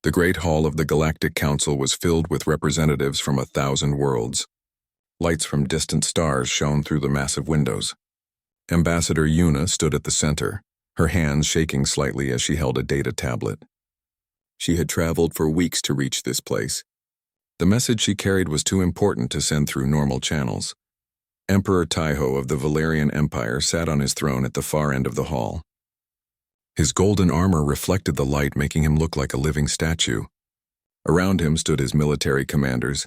The great hall of the Galactic Council was filled with representatives from 1,000 worlds. Lights from distant stars shone through the massive windows. Ambassador Yuna stood at the center, her hands shaking slightly as she held a data tablet. She had traveled for weeks to reach this place. The message she carried was too important to send through normal channels. Emperor Taiho of the Valerian Empire sat on his throne at the far end of the hall. His golden armor reflected the light, making him look like a living statue. Around him stood his military commanders,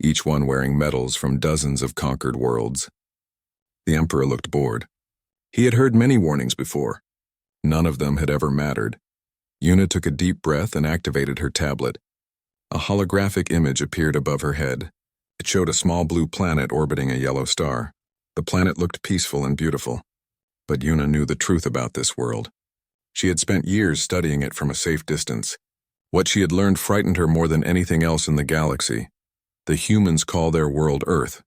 each one wearing medals from dozens of conquered worlds. The emperor looked bored. He had heard many warnings before. None of them had ever mattered. Yuna took a deep breath and activated her tablet. A holographic image appeared above her head. It showed a small blue planet orbiting a yellow star. The planet looked peaceful and beautiful. But Yuna knew the truth about this world. She had spent years studying it from a safe distance. What she had learned frightened her more than anything else in the galaxy. The humans call their world Earth.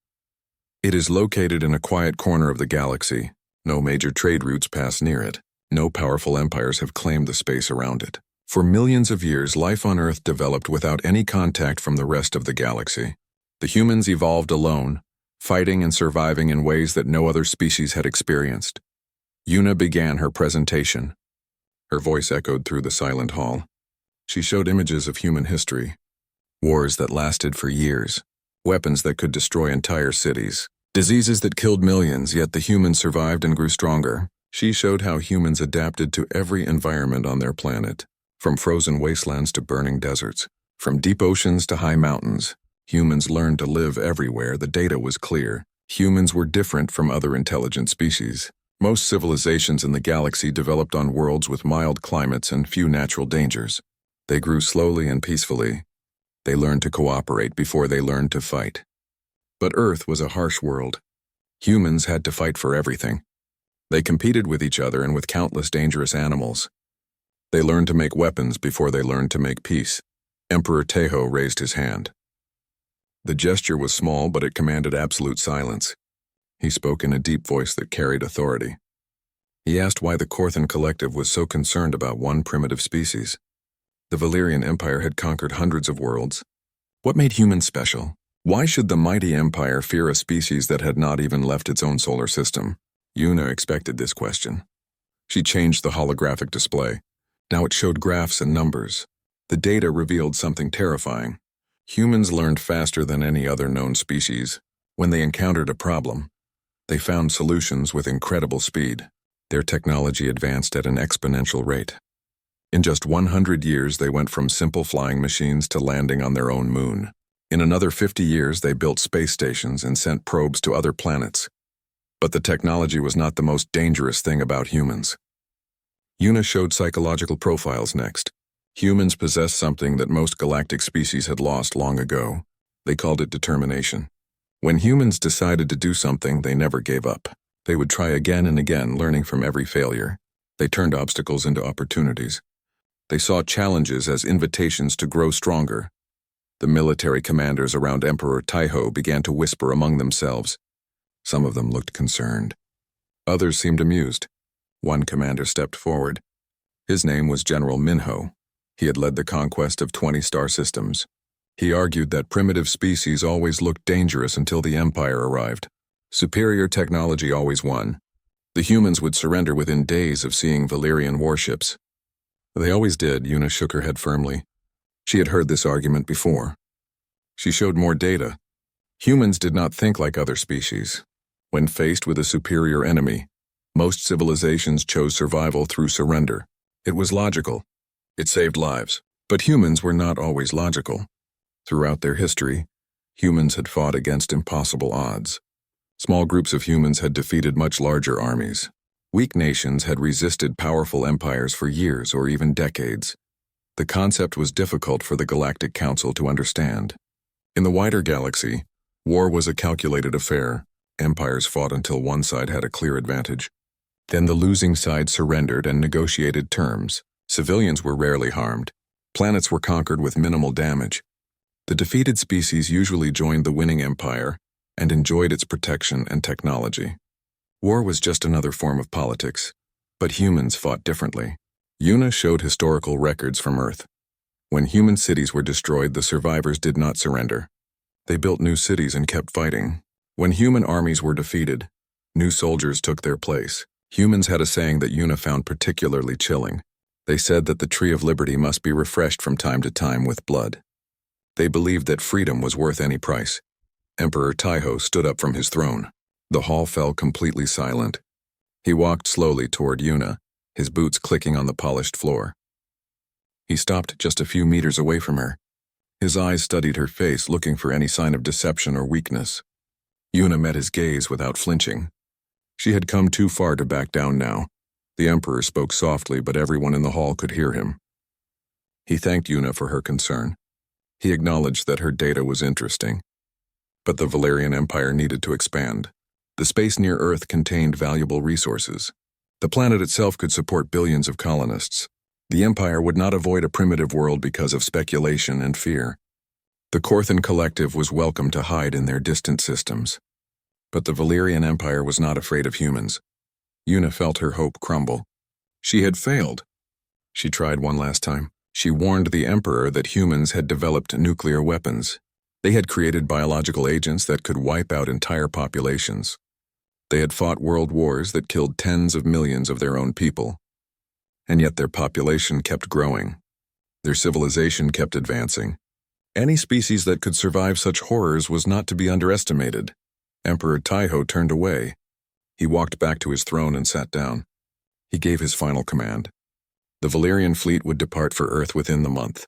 It is located in a quiet corner of the galaxy. No major trade routes pass near it. No powerful empires have claimed the space around it. For millions of years, life on Earth developed without any contact from the rest of the galaxy. The humans evolved alone, fighting and surviving in ways that no other species had experienced. Yuna began her presentation. Her voice echoed through the silent hall. She showed images of human history. Wars that lasted for years. Weapons that could destroy entire cities. Diseases that killed millions, yet the humans survived and grew stronger. She showed how humans adapted to every environment on their planet. From frozen wastelands to burning deserts. From deep oceans to high mountains. Humans learned to live everywhere. The data was clear. Humans were different from other intelligent species. Most civilizations in the galaxy developed on worlds with mild climates and few natural dangers. They grew slowly and peacefully. They learned to cooperate before they learned to fight. But Earth was a harsh world. Humans had to fight for everything. They competed with each other and with countless dangerous animals. They learned to make weapons before they learned to make peace. Emperor Taiho raised his hand. The gesture was small, but it commanded absolute silence. He spoke in a deep voice that carried authority. He asked why the Korthan Collective was so concerned about one primitive species. The Valerian Empire had conquered hundreds of worlds. What made humans special? Why should the mighty empire fear a species that had not even left its own solar system? Yuna expected this question. She changed the holographic display. Now it showed graphs and numbers. The data revealed something terrifying. Humans learned faster than any other known species. When they encountered a problem, they found solutions with incredible speed. Their technology advanced at an exponential rate. In just 100 years, they went from simple flying machines to landing on their own moon. In another 50 years, they built space stations and sent probes to other planets. But the technology was not the most dangerous thing about humans. Yuna showed psychological profiles next. Humans possessed something that most galactic species had lost long ago. They called it determination. When humans decided to do something, they never gave up. They would try again and again, learning from every failure. They turned obstacles into opportunities. They saw challenges as invitations to grow stronger. The military commanders around Emperor Taiho began to whisper among themselves. Some of them looked concerned. Others seemed amused. One commander stepped forward. His name was General Minho. He had led the conquest of 20 star systems. He argued that primitive species always looked dangerous until the Empire arrived. Superior technology always won. The humans would surrender within days of seeing Valerian warships. They always did, Yuna shook her head firmly. She had heard this argument before. She showed more data. Humans did not think like other species. When faced with a superior enemy, most civilizations chose survival through surrender. It was logical. It saved lives. But humans were not always logical. Throughout their history, humans had fought against impossible odds. Small groups of humans had defeated much larger armies. Weak nations had resisted powerful empires for years or even decades. The concept was difficult for the Galactic Council to understand. In the wider galaxy, war was a calculated affair. Empires fought until one side had a clear advantage. Then the losing side surrendered and negotiated terms. Civilians were rarely harmed. Planets were conquered with minimal damage. The defeated species usually joined the winning empire and enjoyed its protection and technology. War was just another form of politics, but humans fought differently. Yuna showed historical records from Earth. When human cities were destroyed, the survivors did not surrender. They built new cities and kept fighting. When human armies were defeated, new soldiers took their place. Humans had a saying that Una found particularly chilling. They said that the Tree of Liberty must be refreshed from time to time with blood. They believed that freedom was worth any price. Emperor Taiho stood up from his throne. The hall fell completely silent. He walked slowly toward Una, his boots clicking on the polished floor. He stopped just a few meters away from her. His eyes studied her face, looking for any sign of deception or weakness. Una met his gaze without flinching. She had come too far to back down now. The Emperor spoke softly, but everyone in the hall could hear him. He thanked Una for her concern. He acknowledged that her data was interesting. But the Valerian Empire needed to expand. The space near Earth contained valuable resources. The planet itself could support billions of colonists. The Empire would not avoid a primitive world because of speculation and fear. The Corthan Collective was welcome to hide in their distant systems. But the Valerian Empire was not afraid of humans. Una felt her hope crumble. She had failed. She tried one last time. She warned the Emperor that humans had developed nuclear weapons. They had created biological agents that could wipe out entire populations. They had fought world wars that killed tens of millions of their own people. And yet their population kept growing. Their civilization kept advancing. Any species that could survive such horrors was not to be underestimated. Emperor Taiho turned away. He walked back to his throne and sat down. He gave his final command. The Valerian fleet would depart for Earth within the month.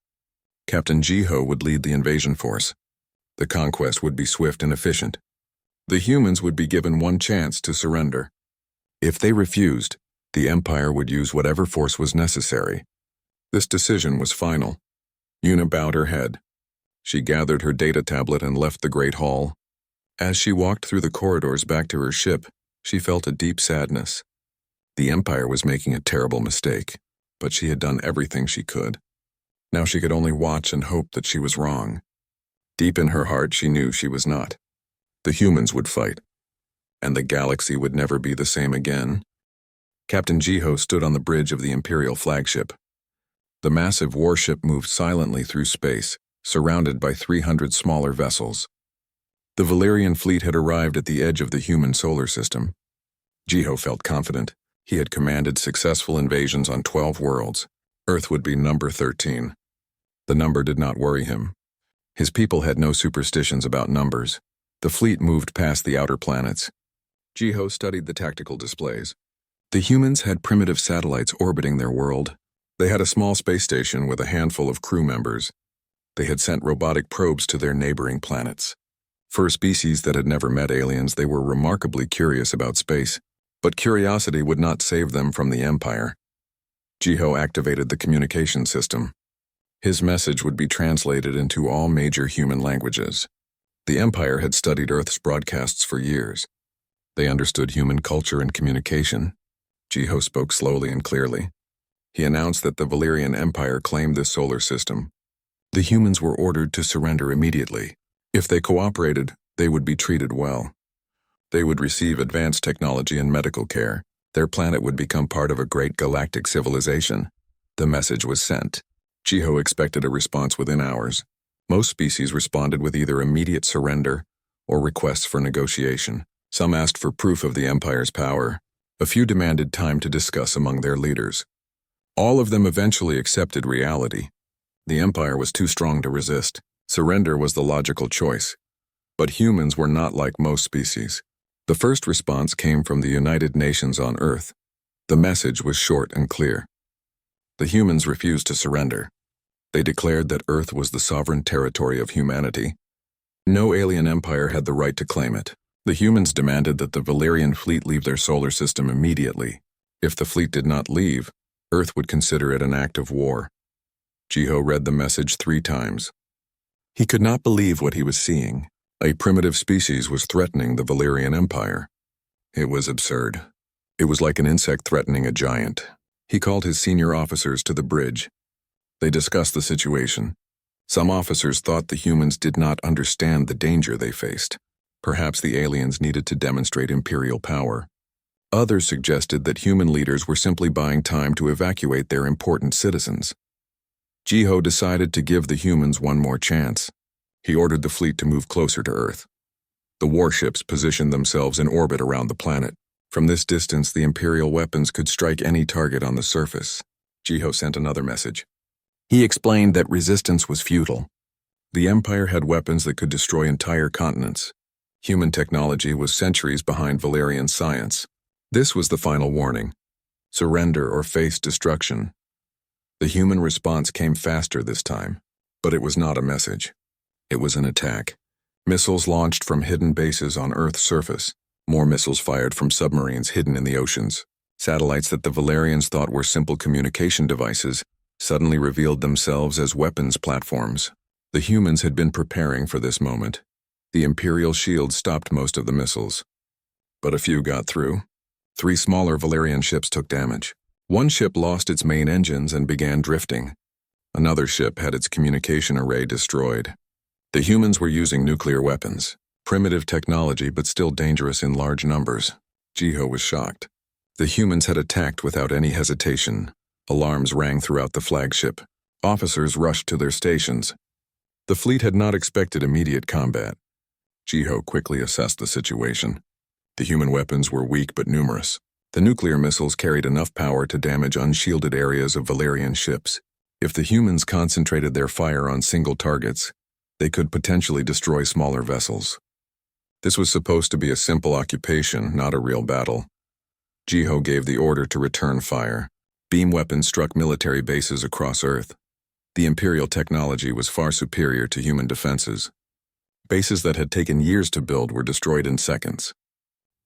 Captain Jiho would lead the invasion force. The conquest would be swift and efficient. The humans would be given one chance to surrender. If they refused, the Empire would use whatever force was necessary. This decision was final. Una bowed her head. She gathered her data tablet and left the Great Hall. As she walked through the corridors back to her ship, she felt a deep sadness. The Empire was making a terrible mistake, but she had done everything she could. Now she could only watch and hope that she was wrong. Deep in her heart, she knew she was not. The humans would fight, and the galaxy would never be the same again. Captain Jiho stood on the bridge of the Imperial flagship. The massive warship moved silently through space, surrounded by 300 smaller vessels. The Valerian fleet had arrived at the edge of the human solar system. Jiho felt confident. He had commanded successful invasions on 12 worlds. Earth would be number 13. The number did not worry him. His people had no superstitions about numbers. The fleet moved past the outer planets. Jiho studied the tactical displays. The humans had primitive satellites orbiting their world. They had a small space station with a handful of crew members. They had sent robotic probes to their neighboring planets. For a species that had never met aliens, they were remarkably curious about space. But curiosity would not save them from the Empire. Jiho activated the communication system. His message would be translated into all major human languages. The Empire had studied Earth's broadcasts for years. They understood human culture and communication. Jiho spoke slowly and clearly. He announced that the Valerian Empire claimed this solar system. The humans were ordered to surrender immediately. If they cooperated, they would be treated well. They would receive advanced technology and medical care. Their planet would become part of a great galactic civilization. The message was sent. Jiho expected a response within hours. Most species responded with either immediate surrender or requests for negotiation. Some asked for proof of the Empire's power. A few demanded time to discuss among their leaders. All of them eventually accepted reality. The Empire was too strong to resist. Surrender was the logical choice. But humans were not like most species. The first response came from the United Nations on Earth. The message was short and clear. The humans refused to surrender. They declared that Earth was the sovereign territory of humanity. No alien empire had the right to claim it. The humans demanded that the Valerian fleet leave their solar system immediately. If the fleet did not leave, Earth would consider it an act of war. Jiho read the message 3 times. He could not believe what he was seeing. A primitive species was threatening the Valerian Empire. It was absurd. It was like an insect threatening a giant. He called his senior officers to the bridge. They discussed the situation. Some officers thought the humans did not understand the danger they faced. Perhaps the aliens needed to demonstrate imperial power. Others suggested that human leaders were simply buying time to evacuate their important citizens. Jiho decided to give the humans one more chance. He ordered the fleet to move closer to Earth. The warships positioned themselves in orbit around the planet. From this distance, the Imperial weapons could strike any target on the surface. Jiho sent another message. He explained that resistance was futile. The Empire had weapons that could destroy entire continents. Human technology was centuries behind Valerian science. This was the final warning. Surrender or face destruction. The human response came faster this time, but it was not a message. It was an attack. Missiles launched from hidden bases on Earth's surface. More missiles fired from submarines hidden in the oceans. Satellites that the Valerians thought were simple communication devices suddenly revealed themselves as weapons platforms. The humans had been preparing for this moment. The Imperial shield stopped most of the missiles. But a few got through. 3 smaller Valerian ships took damage. One ship lost its main engines and began drifting. Another ship had its communication array destroyed. The humans were using nuclear weapons. Primitive technology, but still dangerous in large numbers. Jiho was shocked. The humans had attacked without any hesitation. Alarms rang throughout the flagship. Officers rushed to their stations. The fleet had not expected immediate combat. Jiho quickly assessed the situation. The human weapons were weak but numerous. The nuclear missiles carried enough power to damage unshielded areas of Valerian ships. If the humans concentrated their fire on single targets, they could potentially destroy smaller vessels. This was supposed to be a simple occupation, not a real battle. Jiho gave the order to return fire. Beam weapons struck military bases across Earth. The Imperial technology was far superior to human defenses. Bases that had taken years to build were destroyed in seconds.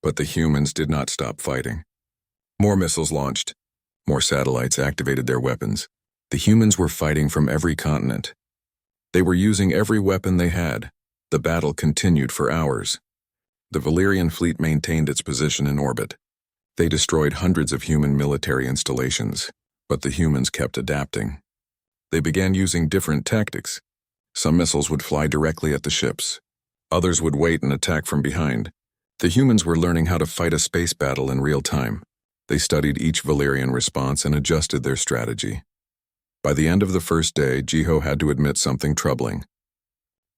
But the humans did not stop fighting. More missiles launched. More satellites activated their weapons. The humans were fighting from every continent. They were using every weapon they had. The battle continued for hours. The Valerian fleet maintained its position in orbit. They destroyed hundreds of human military installations, but the humans kept adapting. They began using different tactics. Some missiles would fly directly at the ships. Others would wait and attack from behind. The humans were learning how to fight a space battle in real time. They studied each Valerian response and adjusted their strategy. By the end of the first day, Jiho had to admit something troubling.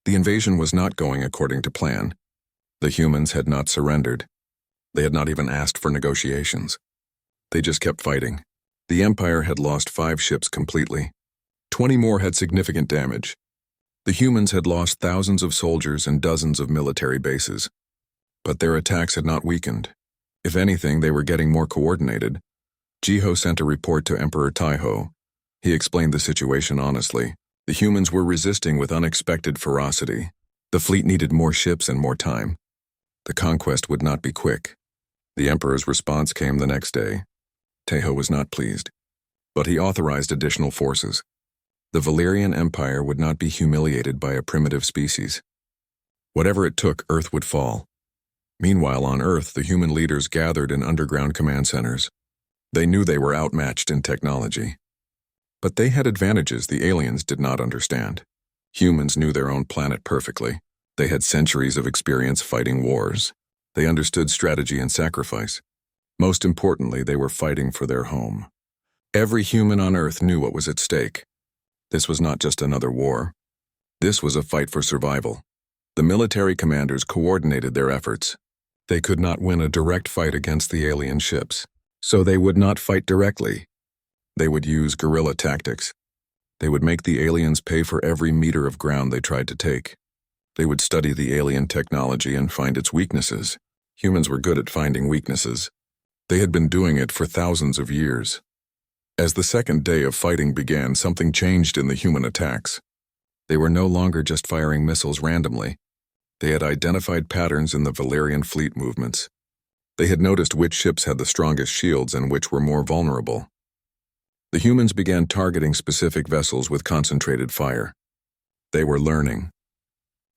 The invasion was not going according to plan. The humans had not surrendered. They had not even asked for negotiations. They just kept fighting. The Empire had lost 5 ships completely. 20 more had significant damage. The humans had lost thousands of soldiers and dozens of military bases. But their attacks had not weakened. If anything, they were getting more coordinated. Jiho sent a report to Emperor Taiho. He explained the situation honestly. The humans were resisting with unexpected ferocity. The fleet needed more ships and more time. The conquest would not be quick. The Emperor's response came the next day. Taiho was not pleased, but he authorized additional forces. The Valerian Empire would not be humiliated by a primitive species. Whatever it took, Earth would fall. Meanwhile, on Earth, the human leaders gathered in underground command centers. They knew they were outmatched in technology. But they had advantages the aliens did not understand. Humans knew their own planet perfectly. They had centuries of experience fighting wars. They understood strategy and sacrifice. Most importantly, they were fighting for their home. Every human on Earth knew what was at stake. This was not just another war. This was a fight for survival. The military commanders coordinated their efforts. They could not win a direct fight against the alien ships, so they would not fight directly. They would use guerrilla tactics. They would make the aliens pay for every meter of ground they tried to take. They would study the alien technology and find its weaknesses. Humans were good at finding weaknesses. They had been doing it for thousands of years. As the second day of fighting began, something changed in the human attacks. They were no longer just firing missiles randomly. They had identified patterns in the Valerian fleet movements. They had noticed which ships had the strongest shields and which were more vulnerable. The humans began targeting specific vessels with concentrated fire. They were learning.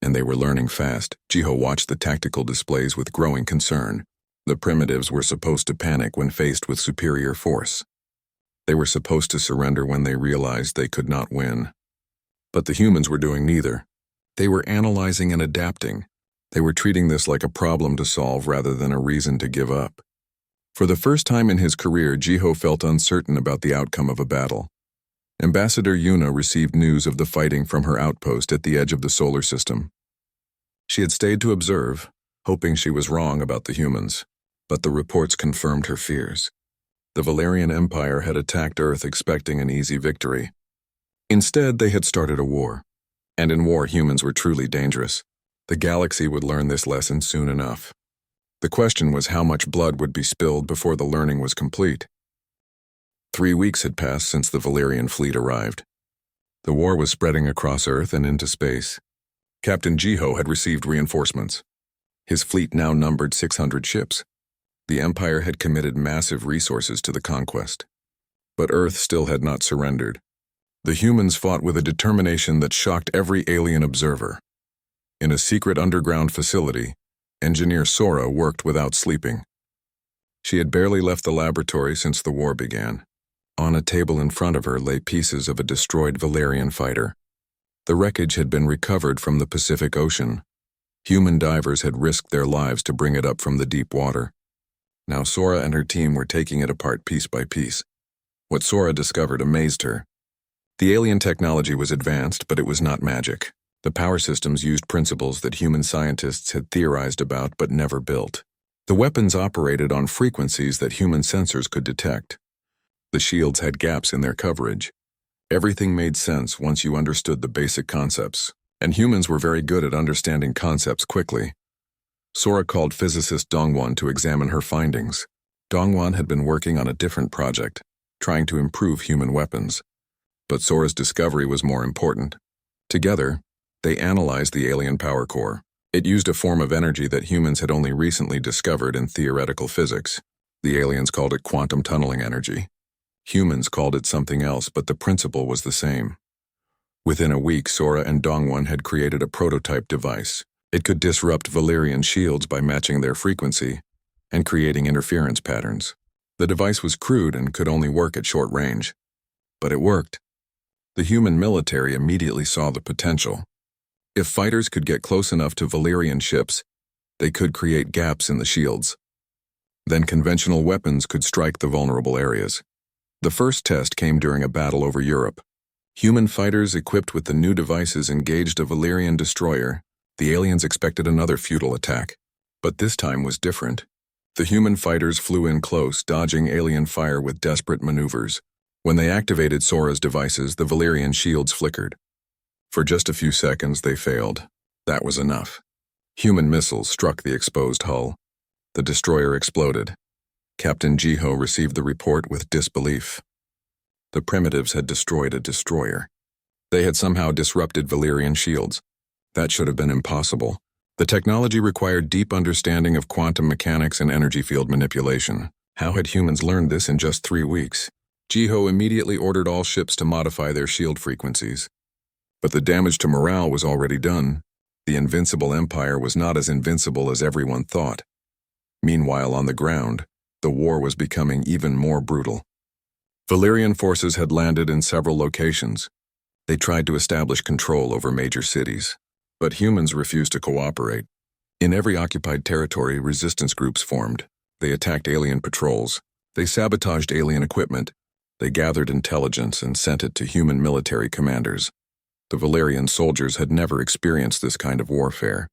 And they were learning fast. Jiho watched the tactical displays with growing concern. The primitives were supposed to panic when faced with superior force. They were supposed to surrender when they realized they could not win. But the humans were doing neither. They were analyzing and adapting. They were treating this like a problem to solve rather than a reason to give up. For the first time in his career, Jiho felt uncertain about the outcome of a battle. Ambassador Yuna received news of the fighting from her outpost at the edge of the solar system. She had stayed to observe, hoping she was wrong about the humans, but the reports confirmed her fears. The Valerian Empire had attacked Earth expecting an easy victory. Instead, they had started a war. And in war, humans were truly dangerous. The galaxy would learn this lesson soon enough. The question was how much blood would be spilled before the learning was complete. 3 weeks had passed since the Valerian fleet arrived. The war was spreading across Earth and into space. Captain Jiho had received reinforcements. His fleet now numbered 600 ships. The Empire had committed massive resources to the conquest. But Earth still had not surrendered. The humans fought with a determination that shocked every alien observer. In a secret underground facility, engineer Sora worked without sleeping. She had barely left the laboratory since the war began. On a table in front of her lay pieces of a destroyed Valerian fighter. The wreckage had been recovered from the Pacific Ocean. Human divers had risked their lives to bring it up from the deep water. Now Sora and her team were taking it apart piece by piece. What Sora discovered amazed her. The alien technology was advanced, but it was not magic. The power systems used principles that human scientists had theorized about but never built. The weapons operated on frequencies that human sensors could detect. The shields had gaps in their coverage. Everything made sense once you understood the basic concepts, and humans were very good at understanding concepts quickly. Sora called physicist Dongwon to examine her findings. Dongwon had been working on a different project, trying to improve human weapons. But Sora's discovery was more important. Together, they analyzed the alien power core. It used a form of energy that humans had only recently discovered in theoretical physics. The aliens called it quantum tunneling energy. Humans called it something else, but the principle was the same. Within a week, Sora and Dongwon had created a prototype device. It could disrupt Valerian shields by matching their frequency and creating interference patterns. The device was crude and could only work at short range. But it worked. The human military immediately saw the potential. If fighters could get close enough to Valerian ships, they could create gaps in the shields. Then conventional weapons could strike the vulnerable areas. The first test came during a battle over Europe. Human fighters equipped with the new devices engaged a Valerian destroyer. The aliens expected another futile attack. But this time was different. The human fighters flew in close, dodging alien fire with desperate maneuvers. When they activated Sora's devices, the Valerian shields flickered. For just a few seconds, they failed. That was enough. Human missiles struck the exposed hull. The destroyer exploded. Captain Jiho received the report with disbelief. The primitives had destroyed a destroyer. They had somehow disrupted Valerian shields. That should have been impossible. The technology required deep understanding of quantum mechanics and energy field manipulation. How had humans learned this in just 3 weeks? Jiho immediately ordered all ships to modify their shield frequencies. But the damage to morale was already done. The invincible empire was not as invincible as everyone thought. Meanwhile, on the ground, the war was becoming even more brutal. Valerian forces had landed in several locations. They tried to establish control over major cities. But humans refused to cooperate. In every occupied territory, resistance groups formed. They attacked alien patrols. They sabotaged alien equipment. They gathered intelligence and sent it to human military commanders. The Valerian soldiers had never experienced this kind of warfare.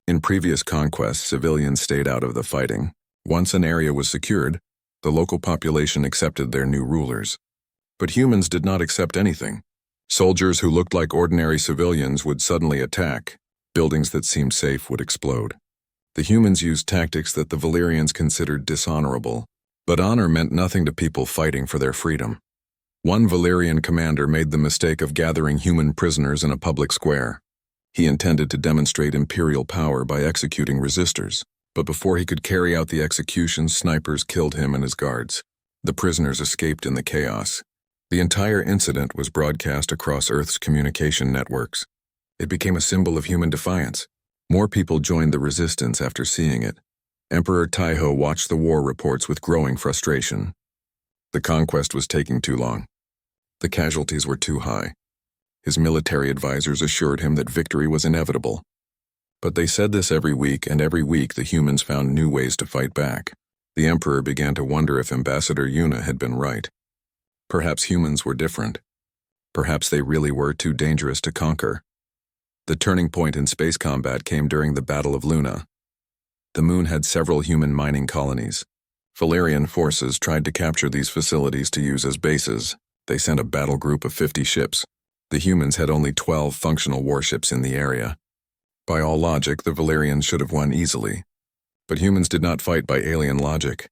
In previous conquests, civilians stayed out of the fighting. Once an area was secured, the local population accepted their new rulers. But humans did not accept anything. Soldiers who looked like ordinary civilians would suddenly attack. Buildings that seemed safe would explode. The humans used tactics that the Valerians considered dishonorable. But honor meant nothing to people fighting for their freedom. One Valerian commander made the mistake of gathering human prisoners in a public square. He intended to demonstrate imperial power by executing resistors. But before he could carry out the execution, snipers killed him and his guards. The prisoners escaped in the chaos. The entire incident was broadcast across Earth's communication networks. It became a symbol of human defiance. More people joined the resistance after seeing it. Emperor Taiho watched the war reports with growing frustration. The conquest was taking too long. The casualties were too high. His military advisors assured him that victory was inevitable. But they said this every week, and every week the humans found new ways to fight back. The Emperor began to wonder if Ambassador Yuna had been right. Perhaps humans were different. Perhaps they really were too dangerous to conquer. The turning point in space combat came during the Battle of Luna. The moon had several human mining colonies. Valerian forces tried to capture these facilities to use as bases. They sent a battle group of 50 ships. The humans had only 12 functional warships in the area. By all logic, the Valerians should have won easily. But humans did not fight by alien logic.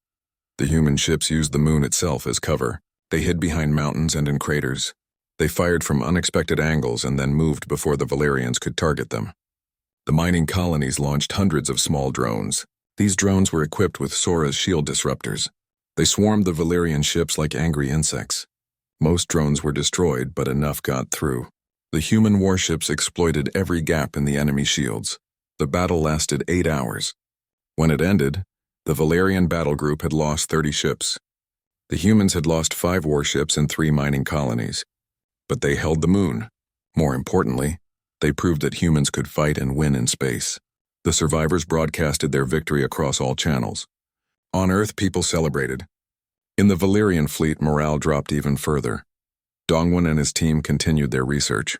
The human ships used the moon itself as cover. They hid behind mountains and in craters. They fired from unexpected angles and then moved before the Valerians could target them. The mining colonies launched hundreds of small drones. These drones were equipped with Sora's shield disruptors. They swarmed the Valerian ships like angry insects. Most drones were destroyed, but enough got through. The human warships exploited every gap in the enemy shields. The battle lasted 8 hours. When it ended, the Valerian battle group had lost 30 ships. The humans had lost 5 warships and 3 mining colonies. But they held the moon. More importantly, they proved that humans could fight and win in space. The survivors broadcasted their victory across all channels. On Earth, people celebrated. In the Valerian fleet, morale dropped even further. Dongwon and his team continued their research.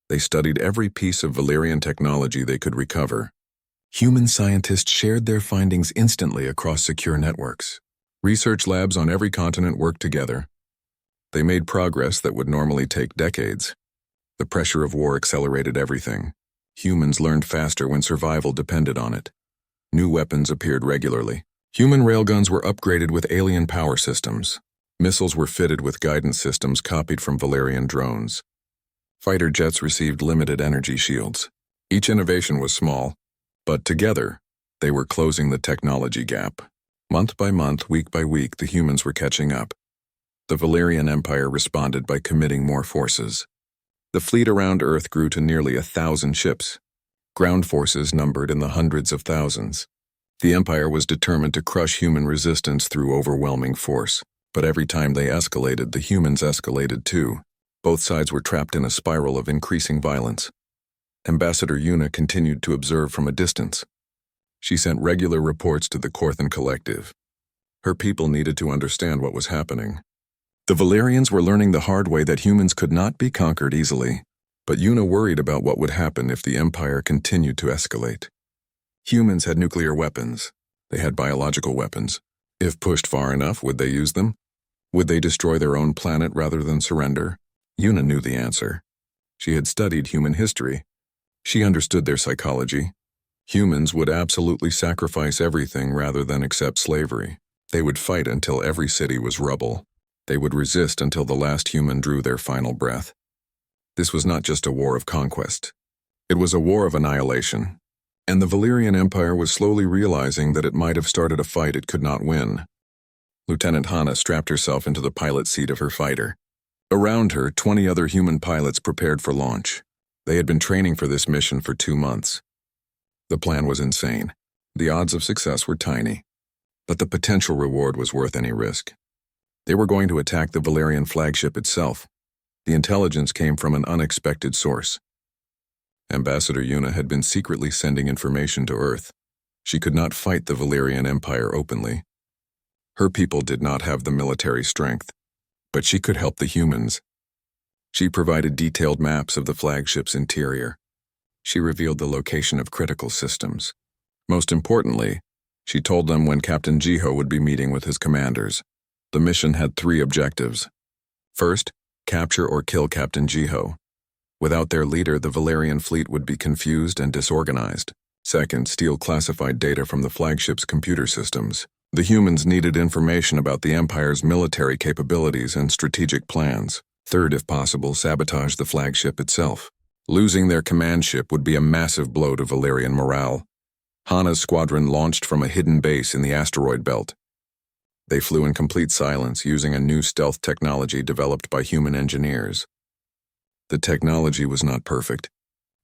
They studied every piece of Valerian technology they could recover. Human scientists shared their findings instantly across secure networks. Research labs on every continent worked together. They made progress that would normally take decades. The pressure of war accelerated everything. Humans learned faster when survival depended on it. New weapons appeared regularly. Human railguns were upgraded with alien power systems. Missiles were fitted with guidance systems copied from Valerian drones. Fighter jets received limited energy shields. Each innovation was small, but together, they were closing the technology gap. Month by month, week by week, the humans were catching up. The Valerian Empire responded by committing more forces. The fleet around Earth grew to nearly 1,000 ships. Ground forces numbered in the hundreds of thousands. The Empire was determined to crush human resistance through overwhelming force. But every time they escalated, the humans escalated too. Both sides were trapped in a spiral of increasing violence. Ambassador Yuna continued to observe from a distance. She sent regular reports to the Korthan Collective. Her people needed to understand what was happening. The Valerians were learning the hard way that humans could not be conquered easily, but Yuna worried about what would happen if the Empire continued to escalate. Humans had nuclear weapons. They had biological weapons. If pushed far enough, would they use them? Would they destroy their own planet rather than surrender? Yuna knew the answer. She had studied human history. She understood their psychology. Humans would absolutely sacrifice everything rather than accept slavery. They would fight until every city was rubble. They would resist until the last human drew their final breath. This was not just a war of conquest. It was a war of annihilation. And the Valerian Empire was slowly realizing that it might have started a fight it could not win. Lieutenant Hana strapped herself into the pilot seat of her fighter. Around her, 20 other human pilots prepared for launch. They had been training for this mission for 2 months. The plan was insane. The odds of success were tiny. But the potential reward was worth any risk. They were going to attack the Valerian flagship itself. The intelligence came from an unexpected source. Ambassador Yuna had been secretly sending information to Earth. She could not fight the Valerian Empire openly. Her people did not have the military strength, but she could help the humans. She provided detailed maps of the flagship's interior. She revealed the location of critical systems. Most importantly, she told them when Captain Jiho would be meeting with his commanders. The mission had 3 objectives. First, capture or kill Captain Jiho. Without their leader, the Valerian fleet would be confused and disorganized. Second, steal classified data from the flagship's computer systems. The humans needed information about the Empire's military capabilities and strategic plans. Third, if possible, sabotage the flagship itself. Losing their command ship would be a massive blow to Valerian morale. Hana's squadron launched from a hidden base in the asteroid belt. They flew in complete silence using a new stealth technology developed by human engineers. The technology was not perfect.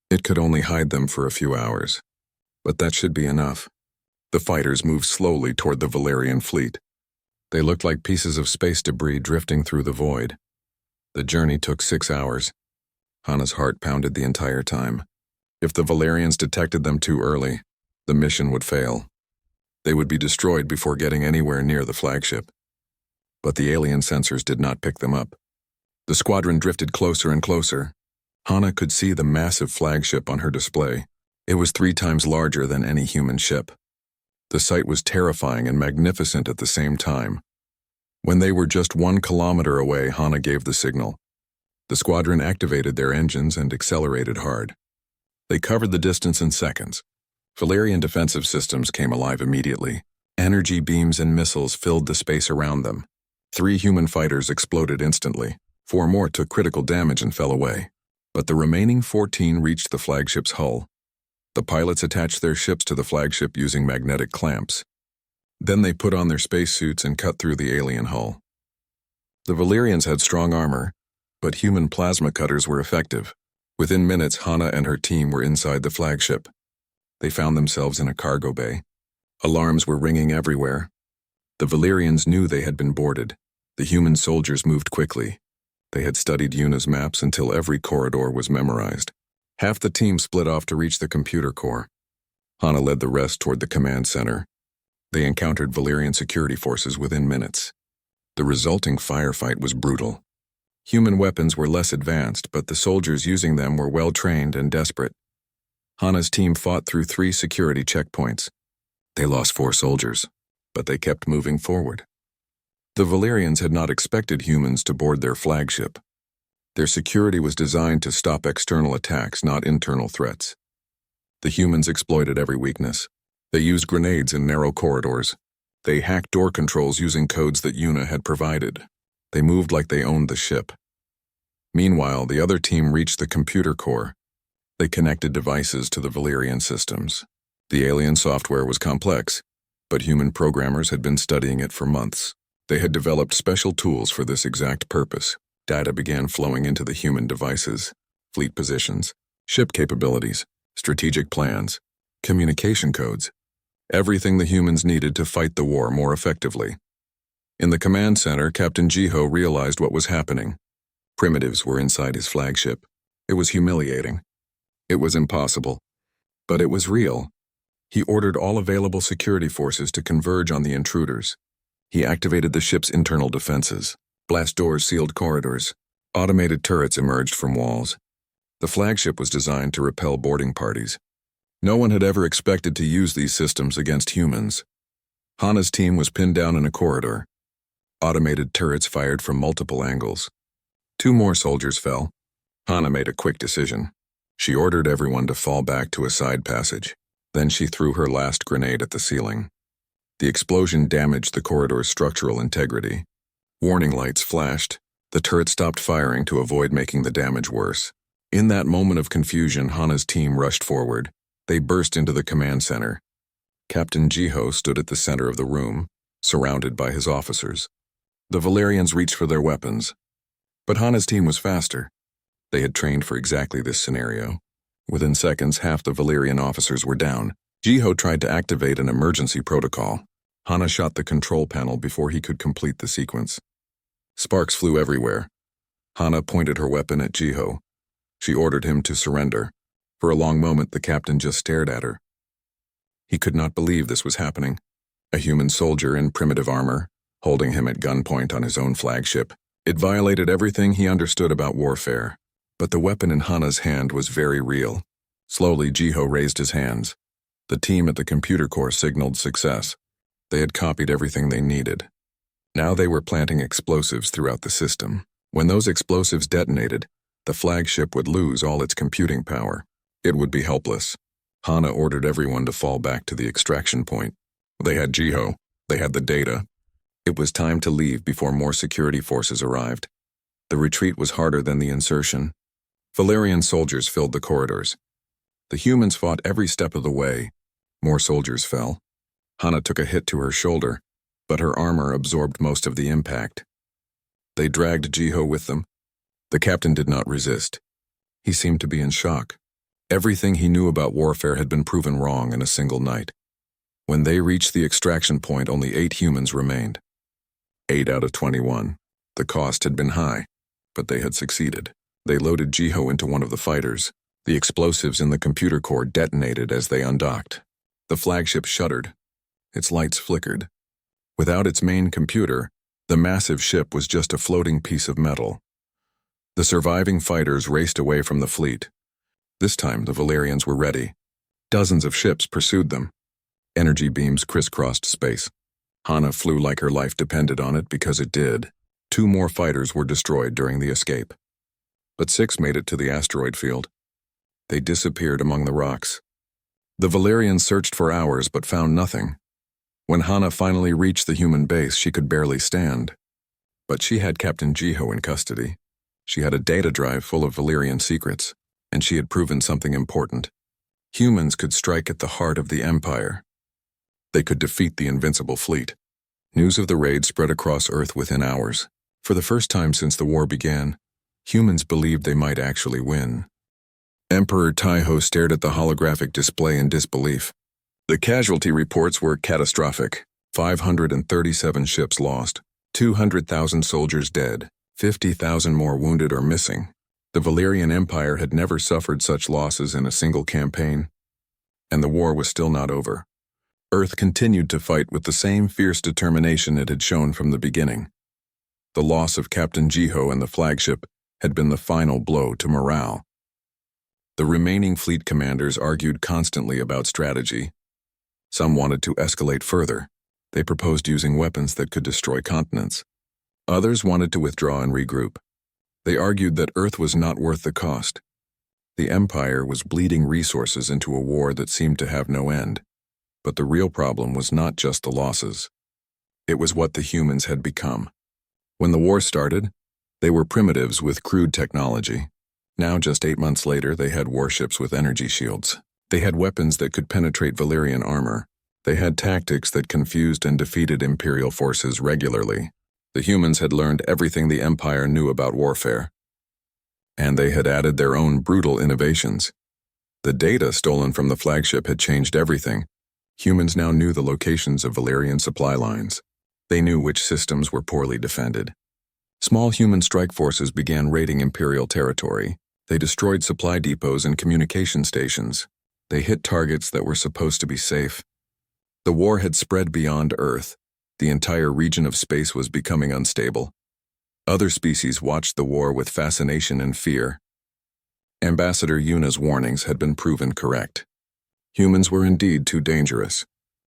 It could only hide them for a few hours. But that should be enough. The fighters moved slowly toward the Valerian fleet. They looked like pieces of space debris drifting through the void. The journey took 6 hours. Hana's heart pounded the entire time. If the Valerians detected them too early, the mission would fail. They would be destroyed before getting anywhere near the flagship. But the alien sensors did not pick them up. The squadron drifted closer and closer. Hana could see the massive flagship on her display. It was 3 times larger than any human ship. The sight was terrifying and magnificent at the same time. When they were just 1 kilometer away, Hana gave the signal. The squadron activated their engines and accelerated hard. They covered the distance in seconds. Valerian defensive systems came alive immediately. Energy beams and missiles filled the space around them. 3 human fighters exploded instantly. 4 more took critical damage and fell away. But the remaining 14 reached the flagship's hull. The pilots attached their ships to the flagship using magnetic clamps. Then they put on their spacesuits and cut through the alien hull. The Valerians had strong armor, but human plasma cutters were effective. Within minutes, Hana and her team were inside the flagship. They found themselves in a cargo bay. Alarms were ringing everywhere. The Valerians knew they had been boarded. The human soldiers moved quickly. They had studied Yuna's maps until every corridor was memorized. Half the team split off to reach the computer core. Hana led the rest toward the command center. They encountered Valerian security forces within minutes. The resulting firefight was brutal. Human weapons were less advanced, but the soldiers using them were well-trained and desperate. Hana's team fought through 3 security checkpoints. They lost 4 soldiers, but they kept moving forward. The Valerians had not expected humans to board their flagship. Their security was designed to stop external attacks, not internal threats. The humans exploited every weakness. They used grenades in narrow corridors. They hacked door controls using codes that Yuna had provided. They moved like they owned the ship. Meanwhile, the other team reached the computer core. They connected devices to the Valerian systems. The alien software was complex, but human programmers had been studying it for months. They had developed special tools for this exact purpose. Data began flowing into the human devices: fleet positions, ship capabilities, strategic plans, communication codes, everything the humans needed to fight the war more effectively. In the command center, Captain Jiho realized what was happening. Primitives were inside his flagship. It was humiliating. It was impossible. But it was real. He ordered all available security forces to converge on the intruders. He activated the ship's internal defenses. Blast doors sealed corridors. Automated turrets emerged from walls. The flagship was designed to repel boarding parties. No one had ever expected to use these systems against humans. Hana's team was pinned down in a corridor. Automated turrets fired from multiple angles. 2 more soldiers fell. Hana made a quick decision. She ordered everyone to fall back to a side passage. Then she threw her last grenade at the ceiling. The explosion damaged the corridor's structural integrity. Warning lights flashed. The turret stopped firing to avoid making the damage worse. In that moment of confusion, Hana's team rushed forward. They burst into the command center. Captain Jiho stood at the center of the room, surrounded by his officers. The Valerians reached for their weapons. But Hana's team was faster. They had trained for exactly this scenario. Within seconds, half the Valerian officers were down. Jiho tried to activate an emergency protocol. Hana shot the control panel before he could complete the sequence. Sparks flew everywhere. Hana pointed her weapon at Jiho. She ordered him to surrender. For a long moment, the captain just stared at her. He could not believe this was happening. A human soldier in primitive armor, holding him at gunpoint on his own flagship. It violated everything he understood about warfare. But the weapon in Hana's hand was very real. Slowly, Jiho raised his hands. The team at the computer core signaled success. They had copied everything they needed. Now they were planting explosives throughout the system. When those explosives detonated, the flagship would lose all its computing power. It would be helpless. Hana ordered everyone to fall back to the extraction point. They had Jiho. They had the data. It was time to leave before more security forces arrived. The retreat was harder than the insertion. Valerian soldiers filled the corridors. The humans fought every step of the way. More soldiers fell. Hana took a hit to her shoulder, but her armor absorbed most of the impact. They dragged Jiho with them. The captain did not resist. He seemed to be in shock. Everything he knew about warfare had been proven wrong in a single night. When they reached the extraction point, only 8 humans remained. 8 out of 21. The cost had been high, but they had succeeded. They loaded Jiho into one of the fighters. The explosives in the computer core detonated as they undocked. The flagship shuddered. Its lights flickered. Without its main computer, the massive ship was just a floating piece of metal. The surviving fighters raced away from the fleet. This time, the Valerians were ready. Dozens of ships pursued them. Energy beams crisscrossed space. Hana flew like her life depended on it because it did. 2 more fighters were destroyed during the escape. But 6 made it to the asteroid field. They disappeared among the rocks. The Valerians searched for hours but found nothing. When Hana finally reached the human base, she could barely stand. But she had Captain Jiho in custody. She had a data drive full of Valerian secrets, and she had proven something important. Humans could strike at the heart of the Empire. They could defeat the invincible fleet. News of the raid spread across Earth within hours. For the first time since the war began, humans believed they might actually win. Emperor Taiho stared at the holographic display in disbelief. The casualty reports were catastrophic. 537 ships lost, 200,000 soldiers dead, 50,000 more wounded or missing. The Valerian Empire had never suffered such losses in a single campaign. And the war was still not over. Earth continued to fight with the same fierce determination it had shown from the beginning. The loss of Captain Jiho and the flagship had been the final blow to morale. The remaining fleet commanders argued constantly about strategy. Some wanted to escalate further. They proposed using weapons that could destroy continents. Others wanted to withdraw and regroup. They argued that Earth was not worth the cost. The Empire was bleeding resources into a war that seemed to have no end. But the real problem was not just the losses. It was what the humans had become. When the war started, they were primitives with crude technology. Now, just 8 months later, they had warships with energy shields. They had weapons that could penetrate Valerian armor. They had tactics that confused and defeated Imperial forces regularly. The humans had learned everything the Empire knew about warfare. And they had added their own brutal innovations. The data stolen from the flagship had changed everything. Humans now knew the locations of Valerian supply lines. They knew which systems were poorly defended. Small human strike forces began raiding Imperial territory. They destroyed supply depots and communication stations. They hit targets that were supposed to be safe. The war had spread beyond Earth. The entire region of space was becoming unstable. Other species watched the war with fascination and fear. Ambassador Yuna's warnings had been proven correct. Humans were indeed too dangerous,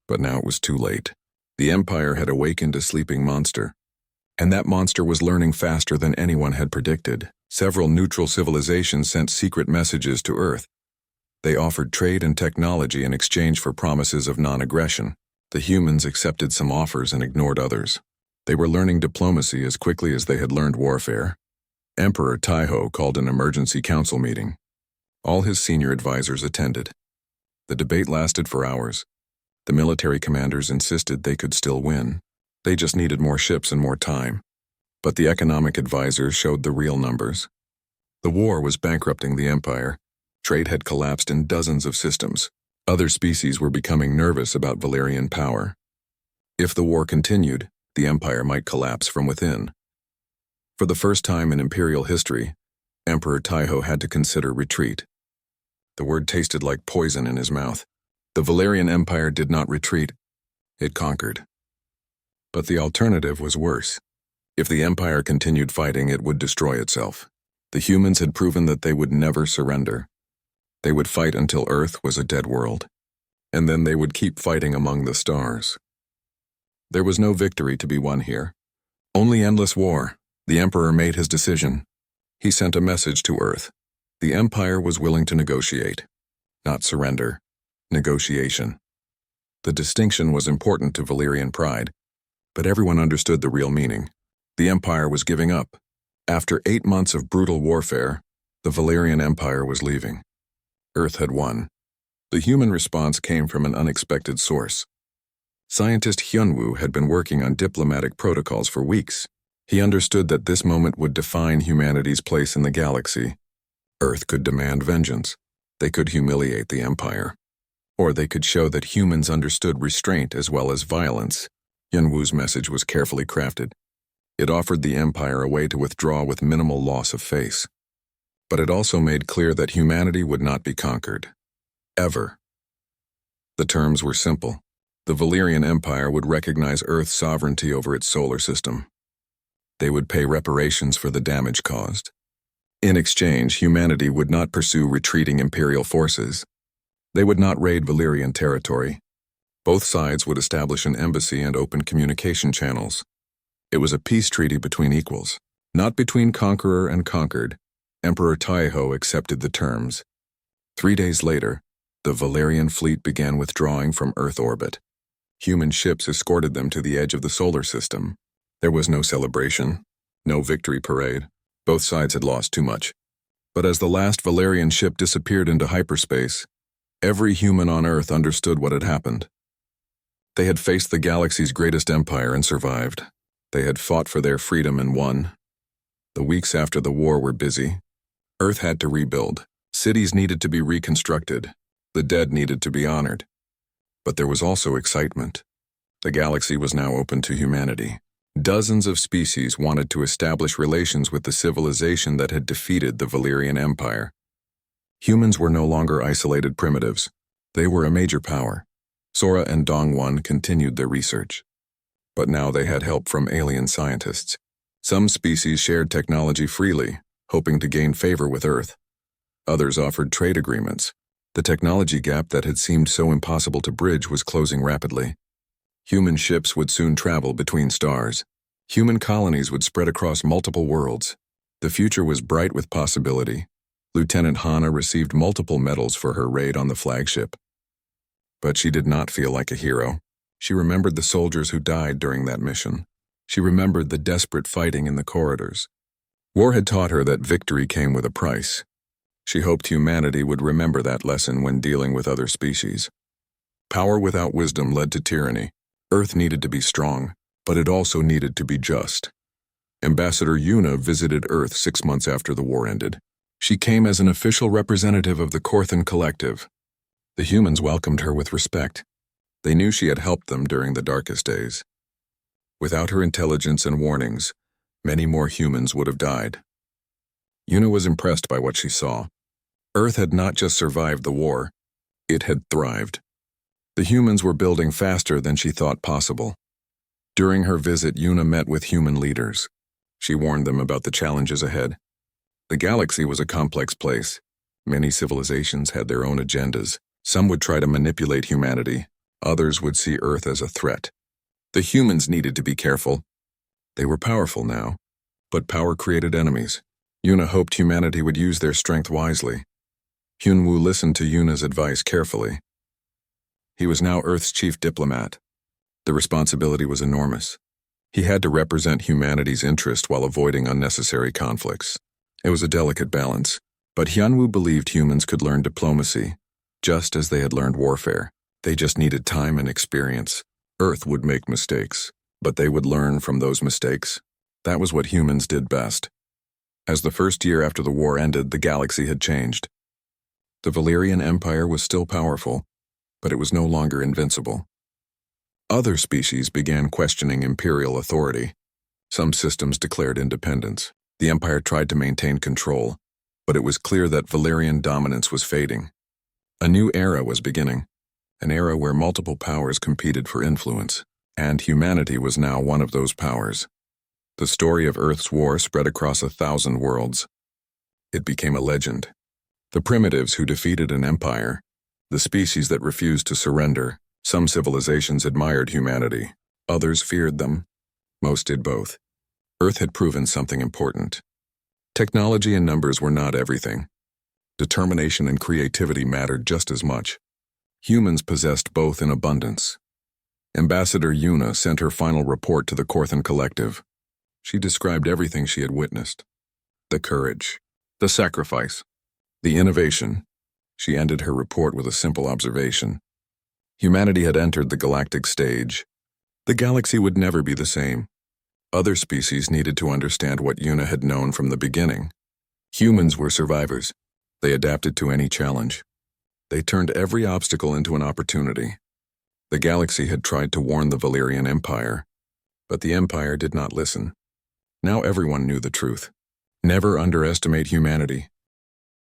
but now it was too late. The Empire had awakened a sleeping monster, and that monster was learning faster than anyone had predicted. Several neutral civilizations sent secret messages to Earth. They offered trade and technology in exchange for promises of non-aggression. The humans accepted some offers and ignored others. They were learning diplomacy as quickly as they had learned warfare. Emperor Taiho called an emergency council meeting. All his senior advisors attended. The debate lasted for hours. The military commanders insisted they could still win. They just needed more ships and more time. But the economic advisors showed the real numbers. The war was bankrupting the Empire. Trade had collapsed in dozens of systems. Other species were becoming nervous about Valerian power. If the war continued, the Empire might collapse from within. For the first time in Imperial history, Emperor Taiho had to consider retreat. The word tasted like poison in his mouth. The Valerian Empire did not retreat. It conquered. But the alternative was worse. If the Empire continued fighting, it would destroy itself. The humans had proven that they would never surrender. They would fight until Earth was a dead world. And then they would keep fighting among the stars. There was no victory to be won here. Only endless war. The Emperor made his decision. He sent a message to Earth. The Empire was willing to negotiate. Not surrender. Negotiation. The distinction was important to Valerian pride, but everyone understood the real meaning. The Empire was giving up. After 8 months of brutal warfare, the Valerian Empire was leaving. Earth had won. The human response came from an unexpected source. Scientist Hyunwoo had been working on diplomatic protocols for weeks. He understood that this moment would define humanity's place in the galaxy. Earth could demand vengeance. They could humiliate the Empire. Or they could show that humans understood restraint as well as violence. Hyunwoo's message was carefully crafted. It offered the Empire a way to withdraw with minimal loss of face. But it also made clear that humanity would not be conquered. Ever. The terms were simple. The Valerian Empire would recognize Earth's sovereignty over its solar system. They would pay reparations for the damage caused. In exchange, humanity would not pursue retreating Imperial forces. They would not raid Valyrian territory. Both sides would establish an embassy and open communication channels. It was a peace treaty between equals, not between conqueror and conquered. Emperor Taiho accepted the terms. 3 days later, the Valyrian fleet began withdrawing from Earth orbit. Human ships escorted them to the edge of the solar system. There was no celebration, no victory parade. Both sides had lost too much. But as the last Valyrian ship disappeared into hyperspace, every human on Earth understood what had happened. They had faced the galaxy's greatest empire and survived. They had fought for their freedom and won. The weeks after the war were busy. Earth had to rebuild. Cities needed to be reconstructed. The dead needed to be honored. But there was also excitement. The galaxy was now open to humanity. Dozens of species wanted to establish relations with the civilization that had defeated the Valyrian Empire. Humans were no longer isolated primitives. They were a major power. Sora and Dongwon continued their research. But now they had help from alien scientists. Some species shared technology freely, hoping to gain favor with Earth. Others offered trade agreements. The technology gap that had seemed so impossible to bridge was closing rapidly. Human ships would soon travel between stars. Human colonies would spread across multiple worlds. The future was bright with possibility. Lieutenant Hana received multiple medals for her raid on the flagship. But she did not feel like a hero. She remembered the soldiers who died during that mission. She remembered the desperate fighting in the corridors. War had taught her that victory came with a price. She hoped humanity would remember that lesson when dealing with other species. Power without wisdom led to tyranny. Earth needed to be strong, but it also needed to be just. Ambassador Yuna visited Earth 6 months after the war ended. She came as an official representative of the Corthan Collective. The humans welcomed her with respect. They knew she had helped them during the darkest days. Without her intelligence and warnings, many more humans would have died. Yuna was impressed by what she saw. Earth had not just survived the war, it had thrived. The humans were building faster than she thought possible. During her visit, Yuna met with human leaders. She warned them about the challenges ahead. The galaxy was a complex place. Many civilizations had their own agendas. Some would try to manipulate humanity. Others would see Earth as a threat. The humans needed to be careful. They were powerful now, but power created enemies. Yuna hoped humanity would use their strength wisely. Hyunwoo listened to Yuna's advice carefully. He was now Earth's chief diplomat. The responsibility was enormous. He had to represent humanity's interest while avoiding unnecessary conflicts. It was a delicate balance, but Hyunwoo believed humans could learn diplomacy, just as they had learned warfare. They just needed time and experience. Earth would make mistakes, but they would learn from those mistakes. That was what humans did best. As the first year after the war ended, the galaxy had changed. The Valyrian Empire was still powerful, but it was no longer invincible. Other species began questioning imperial authority. Some systems declared independence. The Empire tried to maintain control, but it was clear that Valyrian dominance was fading. A new era was beginning, an era where multiple powers competed for influence, and humanity was now one of those powers. The story of Earth's war spread across 1,000 worlds. It became a legend. The primitives who defeated an empire, the species that refused to surrender. Some civilizations admired humanity, others feared them. Most did both. Earth had proven something important. Technology and numbers were not everything. Determination and creativity mattered just as much. Humans possessed both in abundance. Ambassador Yuna sent her final report to the Corthan Collective. She described everything she had witnessed. The courage, the sacrifice, the innovation. She ended her report with a simple observation. Humanity had entered the galactic stage. The galaxy would never be the same. Other species needed to understand what Yuna had known from the beginning. Humans were survivors. They adapted to any challenge. They turned every obstacle into an opportunity. The galaxy had tried to warn the Valyrian Empire, but the Empire did not listen. Now everyone knew the truth. Never underestimate humanity.